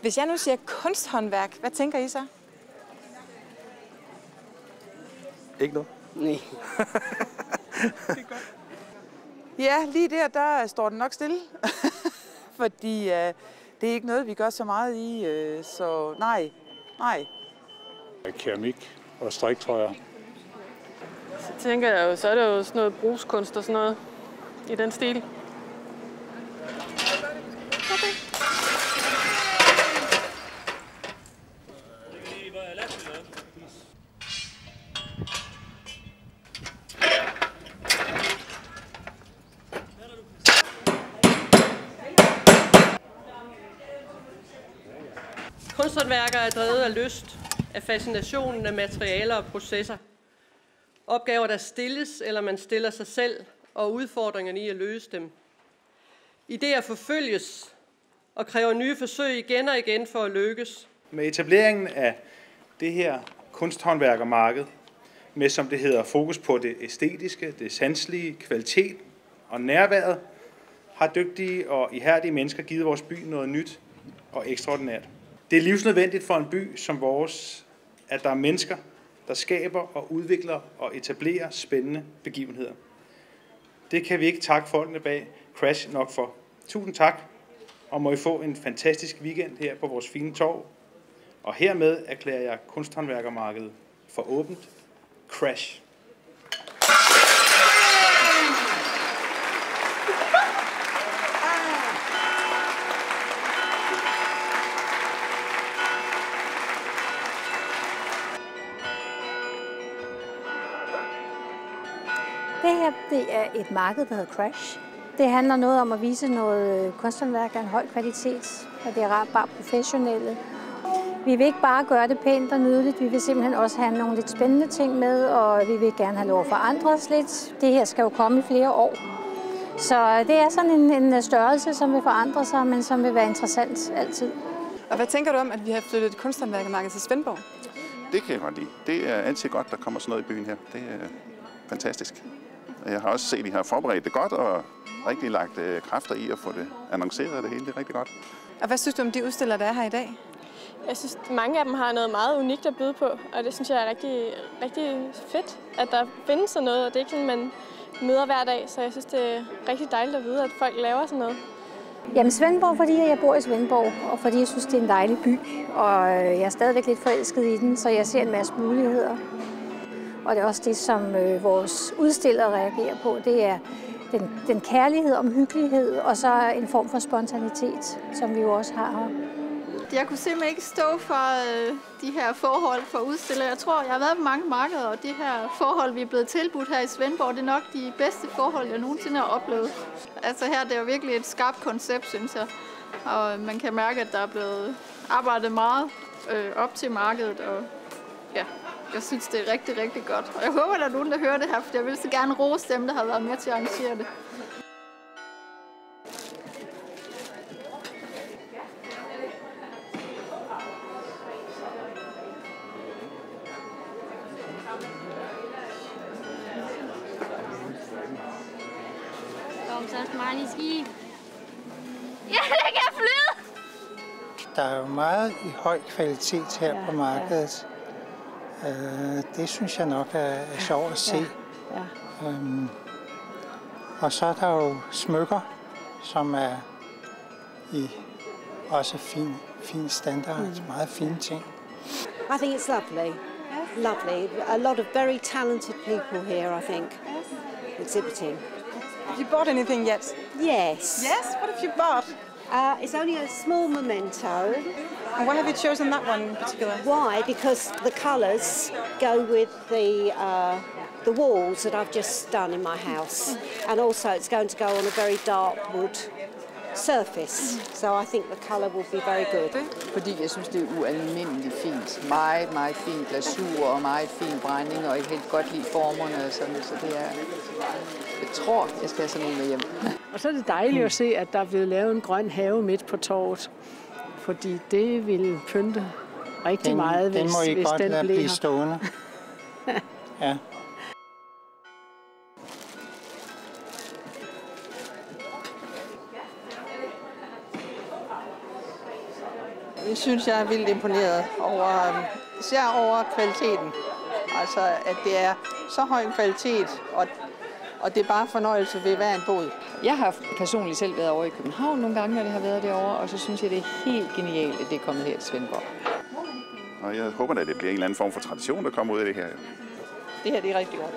Hvis jeg nu siger kunsthåndværk, hvad tænker I så? Ikke noget? Nej. Ja, lige der står den nok stille. Fordi det er ikke noget, vi gør så meget i, så nej. Keramik og striktrøjer. Så tænker jeg jo, så er det jo sådan noget brugskunst og sådan noget i den stil. Okay. Kunsthåndværkere er drevet af lyst, af fascinationen af materialer og processer. Opgaver, der stilles, eller man stiller sig selv, og udfordringerne i at løse dem. Idéer forfølges og kræver nye forsøg igen og igen for at lykkes. Med etableringen af det her kunsthåndværkermarked, med som det hedder fokus på det æstetiske, det sanselige, kvalitet og nærværet, har dygtige og ihærdige mennesker givet vores by noget nyt og ekstraordinært. Det er livsnødvendigt for en by som vores, at der er mennesker, der skaber og udvikler og etablerer spændende begivenheder. Det kan vi ikke takke folkene bag Crash nok for. Tusind tak, og må I få en fantastisk weekend her på vores fine torv. Og hermed erklærer jeg kunsthåndværkermarkedet for åbent. Crash. Det her det er et marked, der hedder Crash. Det handler noget om at vise noget kunsthåndværk af en høj kvalitet, og det er bare professionelle. Vi vil ikke bare gøre det pænt og nydeligt, vi vil simpelthen også have nogle lidt spændende ting med, og vi vil gerne have lov at forandre os lidt. Det her skal jo komme i flere år. Så det er sådan en størrelse, som vil forandre sig, men som vil være interessant altid. Og hvad tænker du om, at vi har flyttet kunsthåndværkermarkedet til Svendborg? Det kan jeg godt lide. Det er altid godt, der kommer sådan noget i byen her. Det er fantastisk. Jeg har også set, at I har forberedt det godt og rigtig lagt kræfter i at få det annonceret det hele. Det er rigtig godt. Og hvad synes du om de udstillere, der er her i dag? Jeg synes, mange af dem har noget meget unikt at byde på, og det synes jeg er rigtig, rigtig fedt, at der findes sådan noget, og det er ikke sådan, man møder hver dag, så jeg synes, det er rigtig dejligt at vide, at folk laver sådan noget. Jamen Svendborg, fordi jeg bor i Svendborg, og fordi jeg synes, det er en dejlig by, og jeg er stadigvæk lidt forelsket i den, så jeg ser en masse muligheder. Og det er også det, som vores udstillere reagerer på, det er den kærlighed, omhyggelighed, og så en form for spontanitet, som vi jo også har her. Jeg kunne simpelthen ikke stå for de her forhold for udstillere. Jeg tror, jeg har været på mange markeder, og de her forhold, vi er blevet tilbudt her i Svendborg, det er nok de bedste forhold, jeg nogensinde har oplevet. Altså her, det er jo virkelig et skarpt koncept, synes jeg. Og man kan mærke, at der er blevet arbejdet meget op til markedet, og ja, jeg synes, det er rigtig, rigtig godt. Og jeg håber, der er nogen, der hører det her, for jeg vil så gerne rose dem, der har været med til at arrangere det. Kom så, smiley skib. Ja, det kan flyde! Der er jo meget i høj kvalitet her på markedet. Det synes jeg nok er sjovt at se. Og så er der jo smykker, som er i også fin standard, meget fine ting. I think it's lovely. Lovely. A lot of very talented people here, I think, exhibiting. Have you bought anything yet? Yes. Yes? What have you bought? It's only a small memento. And why have you chosen that one in particular? Why? Because the colours go with the walls that I've just done in my house. And also it's going to go on a very dark wood surface. So I think the colour will be very good. Fordi jeg synes, det er ualmindeligt fint. Meget, meget fin glasur og meget fin brænding, og jeg kan godt lide formerne og sådan, så det er... Jeg tror, jeg skal have sådan en med hjem. Og så er det dejligt at se, at der er blevet lavet en grøn have midt på torvet. Fordi det ville pynte rigtig meget, hvis den blev her. Den må I godt lade blive stående. Ja. Jeg synes, jeg er vildt imponeret over, især over kvaliteten. Altså, at det er så høj en kvalitet, og det er bare fornøjelse ved hver en bod. Jeg har personligt selv været over i København nogle gange, når det har været derovre, og så synes jeg, det er helt genialt, at det er kommet her til Svendborg. Og jeg håber, at det bliver en eller anden form for tradition, der kommer ud af det her. Det her det er rigtig godt.